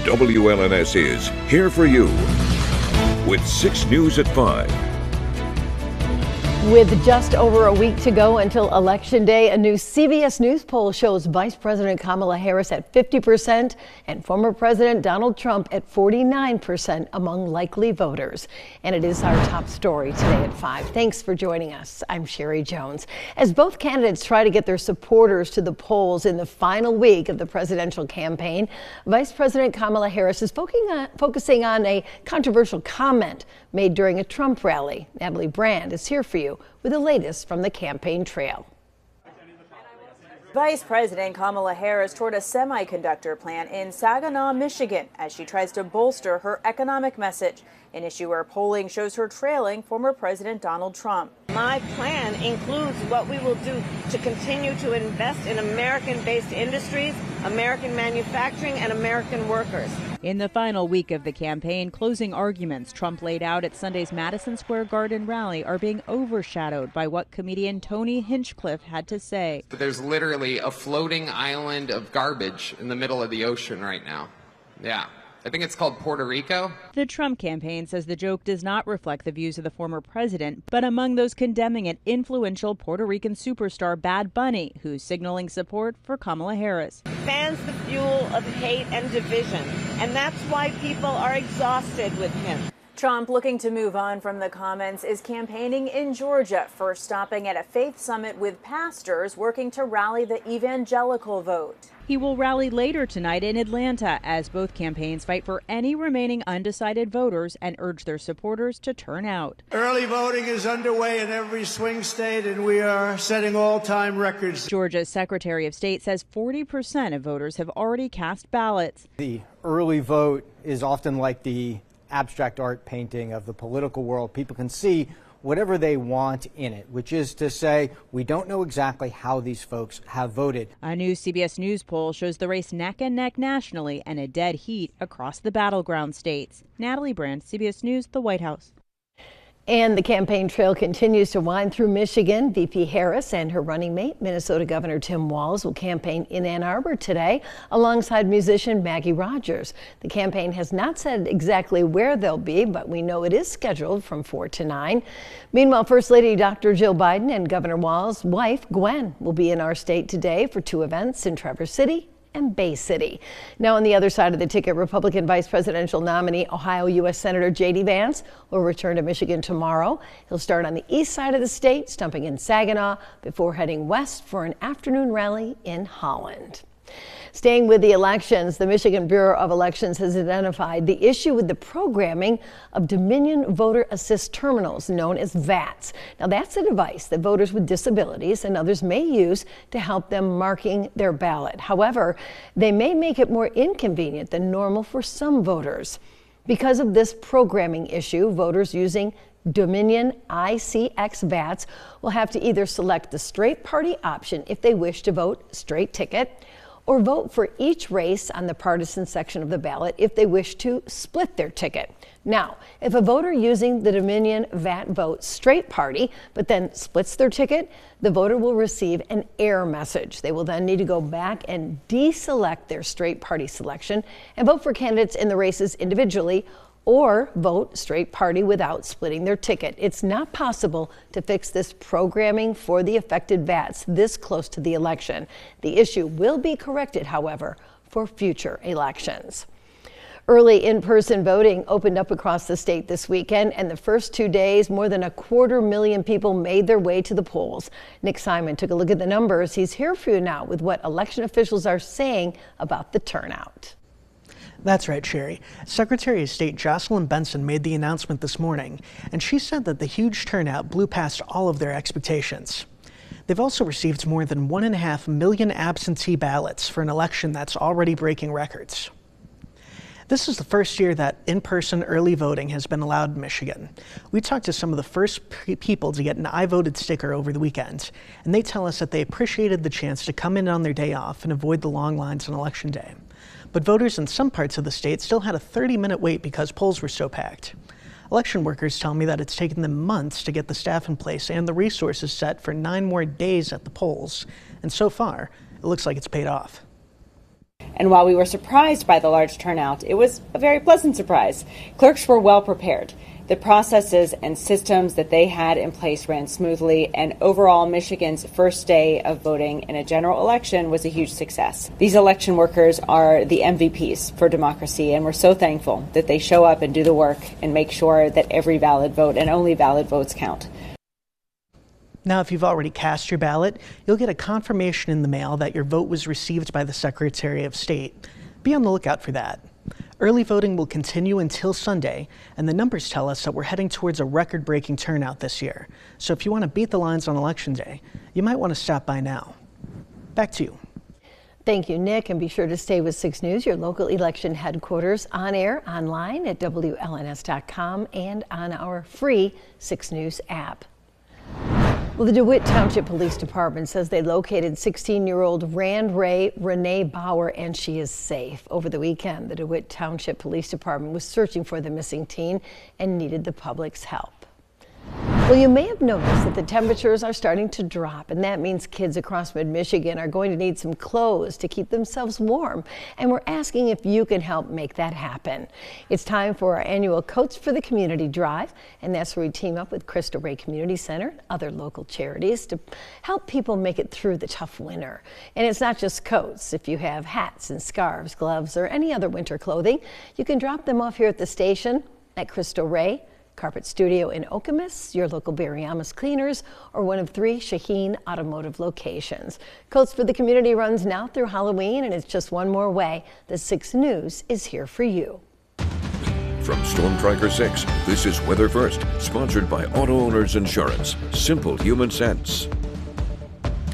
WLNS is here for you with 6 News at 5. With just over a week to go until Election Day, a new CBS News poll shows Vice President Kamala Harris at 50% and former President Donald Trump at 49% among likely voters. And it is our top story today at 5. Thanks for joining us. I'm Sherry Jones. As both candidates try to get their supporters to the polls in the final week of the presidential campaign, Vice President Kamala Harris is focusing on a controversial comment made during a Trump rally. Natalie Brand is here for you with the latest from the campaign trail. Vice President Kamala Harris toured a semiconductor plant in Saginaw, Michigan, as she tries to bolster her economic message, an issue where polling shows her trailing former President Donald Trump. My plan includes what we will do to continue to invest in American-based industries, American manufacturing, and American workers. In the final week of the campaign, closing arguments Trump laid out at Sunday's Madison Square Garden rally are being overshadowed by what comedian Tony Hinchcliffe had to say. There's literally a floating island of garbage in the middle of the ocean right now. Yeah. I think it's called Puerto Rico. The Trump campaign says the joke does not reflect the views of the former president, but among those condemning it, influential Puerto Rican superstar Bad Bunny, who's signaling support for Kamala Harris. Fans the fuel of hate and division, and that's why people are exhausted with him. Trump, looking to move on from the comments, is campaigning in Georgia, first stopping at a faith summit with pastors working to rally the evangelical vote. He will rally later tonight in Atlanta as both campaigns fight for any remaining undecided voters and urge their supporters to turn out. Early voting is underway in every swing state, and we are setting all-time records. Georgia's Secretary of State says 40% of voters have already cast ballots. The early vote is often like the abstract art painting of the political world. People can see whatever they want in it, which is to say, we don't know exactly how these folks have voted. A new CBS News poll shows the race neck and neck nationally and a dead heat across the battleground states. Natalie Brand, CBS News, the White House. And the campaign trail continues to wind through Michigan. VP Harris and her running mate, Minnesota Governor Tim Walz, will campaign in Ann Arbor today alongside musician Maggie Rogers. The campaign has not said exactly where they'll be, but we know it is scheduled from 4 to 9. Meanwhile, First Lady Dr. Jill Biden and Governor Walz's wife, Gwen, will be in our state today for 2 events in Traverse City and Bay City. Now on the other side of the ticket, Republican vice presidential nominee, Ohio U.S. Senator J.D. Vance will return to Michigan tomorrow. He'll start on the east side of the state, stopping in Saginaw before heading west for an afternoon rally in Holland. Staying with the elections, the Michigan Bureau of Elections has identified the issue with the programming of Dominion Voter Assist Terminals, known as VATs. Now, that's a device that voters with disabilities and others may use to help them marking their ballot. However, they may make it more inconvenient than normal for some voters. Because of this programming issue, voters using Dominion ICX VATs will have to either select the straight party option if they wish to vote straight ticket, or vote for each race on the partisan section of the ballot if they wish to split their ticket. Now, if a voter using the Dominion VAT votes straight party, but then splits their ticket, the voter will receive an error message. They will then need to go back and deselect their straight party selection and vote for candidates in the races individually, or vote straight party without splitting their ticket. It's not possible to fix this programming for the affected VATs this close to the election. The issue will be corrected, however, for future elections. Early in-person voting opened up across the state this weekend, and the first 2 days, more than 250,000 people made their way to the polls. Nick Simon took a look at the numbers. He's here for you now with what election officials are saying about the turnout. That's right, Sherry. Secretary of State Jocelyn Benson made the announcement this morning, and she said that the huge turnout blew past all of their expectations. They've also received more than 1.5 million absentee ballots for an election that's already breaking records. This is the first year that in-person early voting has been allowed in Michigan. We talked to some of the first people to get an I voted sticker over the weekend, and they tell us that they appreciated the chance to come in on their day off and avoid the long lines on Election Day. But voters in some parts of the state still had a 30-minute wait because polls were so packed. Election workers tell me that it's taken them months to get the staff in place and the resources set for 9 more days at the polls. And so far, it looks like it's paid off. And while we were surprised by the large turnout, it was a very pleasant surprise. Clerks were well prepared. The processes and systems that they had in place ran smoothly, and overall Michigan's first day of voting in a general election was a huge success. These election workers are the MVPs for democracy, and we're so thankful that they show up and do the work and make sure that every valid vote and only valid votes count. Now, if you've already cast your ballot, you'll get a confirmation in the mail that your vote was received by the Secretary of State. Be on the lookout for that. Early voting will continue until Sunday, and the numbers tell us that we're heading towards a record-breaking turnout this year. So if you want to beat the lines on Election Day, you might want to stop by now. Back to you. Thank you, Nick, and be sure to stay with 6 News, your local election headquarters, on air, online at WLNS.com, and on our free 6 News app. Well, the DeWitt Township Police Department says they located 16-year-old Rand Ray Renee Bauer, and she is safe. Over the weekend, the DeWitt Township Police Department was searching for the missing teen and needed the public's help. Well, you may have noticed that the temperatures are starting to drop, and that means kids across mid-Michigan are going to need some clothes to keep themselves warm. And we're asking if you can help make that happen. It's time for our annual Coats for the Community drive, and that's where we team up with Cristo Rey Community Center and other local charities to help people make it through the tough winter. And it's not just coats. If you have hats and scarves, gloves, or any other winter clothing, you can drop them off here at the station at Cristo Rey, Carpet Studio in Okemos, your local Barry Amos Cleaners, or one of 3 Shaheen Automotive locations. Coats for the Community runs now through Halloween, and it's just one more way the 6 News is here for you. From Storm Tracker 6, this is Weather First, sponsored by Auto Owners Insurance. Simple human sense.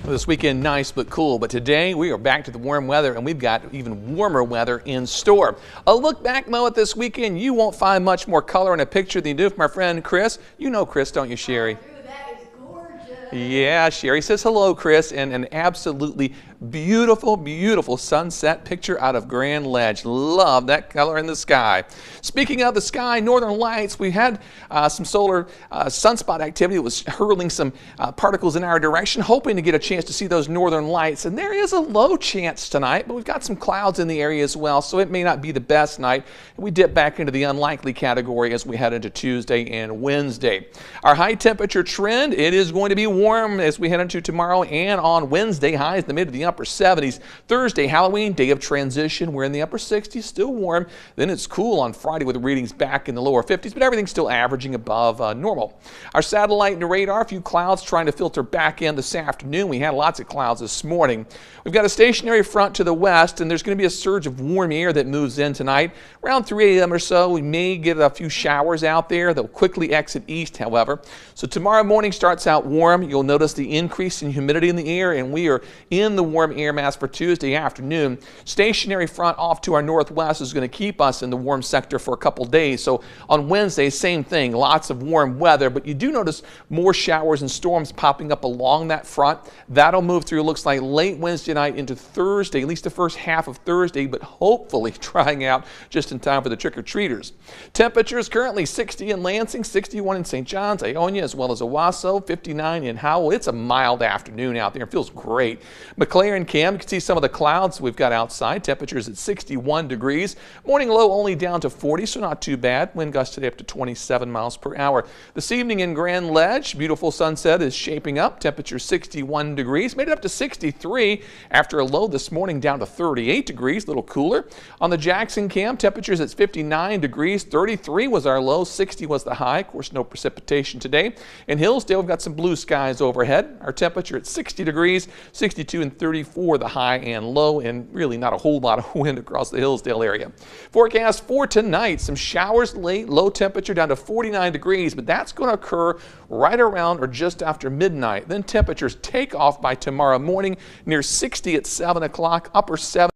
This weekend nice but cool, but today we are back to the warm weather, and we've got even warmer weather in store. A look back, though, at this weekend, you won't find much more color in a picture than you do from our friend Chris. You know Chris, don't you, Sherry? That is gorgeous. Yeah, Sherry says hello, Chris, and an absolutely beautiful, beautiful sunset picture out of Grand Ledge. Love that color in the sky. Speaking of the sky, northern lights, we had some solar sunspot activity. It was hurling some particles in our direction, hoping to get a chance to see those northern lights. And there is a low chance tonight, but we've got some clouds in the area as well, so it may not be the best night. We dip back into the unlikely category as we head into Tuesday and Wednesday. Our high temperature trend, it is going to be warm as we head into tomorrow and on Wednesday. Highs in the mid to the upper 70s. Thursday, Halloween, day of transition. We're in the upper 60s, still warm. Then it's cool on Friday with the readings back in the lower 50s, but everything's still averaging above normal. Our satellite and radar, a few clouds trying to filter back in this afternoon. We had lots of clouds this morning. We've got a stationary front to the west, and there's going to be a surge of warm air that moves in tonight. Around 3 a.m. or so, we may get a few showers out there. They'll quickly exit east, however. So tomorrow morning starts out warm. You'll notice the increase in humidity in the air, and we are in the warm air mass for Tuesday afternoon. Stationary front off to our northwest is going to keep us in the warm sector for a couple days. So on Wednesday, same thing, lots of warm weather, but you do notice more showers and storms popping up along that front. That'll move through, looks like, late Wednesday night into Thursday, at least the first half of Thursday, but hopefully drying out just in time for the trick-or-treaters. Temperatures currently 60 in Lansing, 61 in St. John's, Ionia, as well as Owasso, 59 in Howell. It's a mild afternoon out there. It feels great. McClare and Cam, you can see some of the clouds we've got outside. Temperatures at 61 degrees. Morning low only down to 40, so not too bad. Wind gusts today up to 27 miles per hour. This evening in Grand Ledge, beautiful sunset is shaping up. Temperature 61 degrees. Made it up to 63 after a low this morning down to 38 degrees, a little cooler. On the Jackson Cam, temperatures at 59 degrees. 33 was our low, 60 was the high. Of course, no precipitation today. In Hillsdale, we've got some blue skies overhead. Our temperature at 60 degrees, 62 and 34 the high and low, and really not a whole lot of wind across the Hillsdale area. Forecast for tonight, some showers late, low temperature down to 49 degrees, but that's going to occur right around or just after midnight. Then temperatures take off by tomorrow morning, near 60 at 7 o'clock, upper 70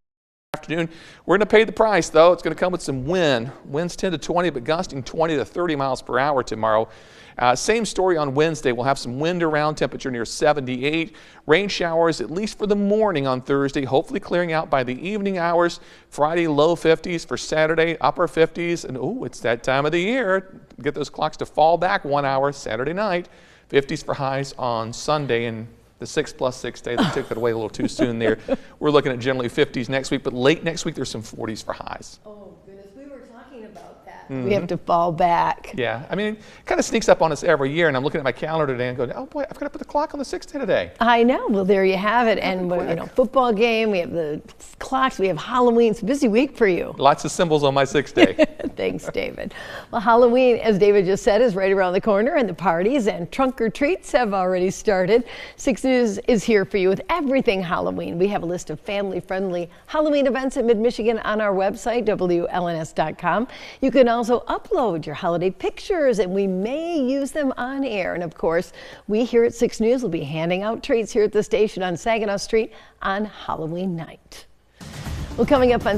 afternoon. We're going to pay the price, though. It's going to come with some wind. Winds 10 to 20, but gusting 20 to 30 miles per hour tomorrow. Same story on Wednesday. We'll have some wind around, temperature near 78. Rain showers, at least for the morning on Thursday, hopefully clearing out by the evening hours. Friday, low 50s. For Saturday, upper 50s. And, oh, it's that time of the year. Get those clocks to fall back 1 hour Saturday night. 50s for highs on Sunday, and The 6+6 day, they took it away a little too soon there. We're looking at generally 50s next week, but late next week there's some 40s for highs. Oh, goodness, we were talking about that. We have to fall back. Yeah, I mean, it kind of sneaks up on us every year, and I'm looking at my calendar today and going, oh boy, I've got to put the clock on the 6th day today. I know. Well, there you have it. And, you know, football game, we have the clocks, we have Halloween. It's a busy week for you. Lots of symbols on my 6th day. Thanks, David. Well, Halloween, as David just said, is right around the corner, and the parties and trunk or treats have already started. 6 News is here for you with everything Halloween. We have a list of family-friendly Halloween events in Mid-Michigan on our website, WLNS.com. You can also upload your holiday pictures, and we may use them on air. And of course, we here at 6 News will be handing out treats here at the station on Saginaw Street on Halloween night. Well, coming up on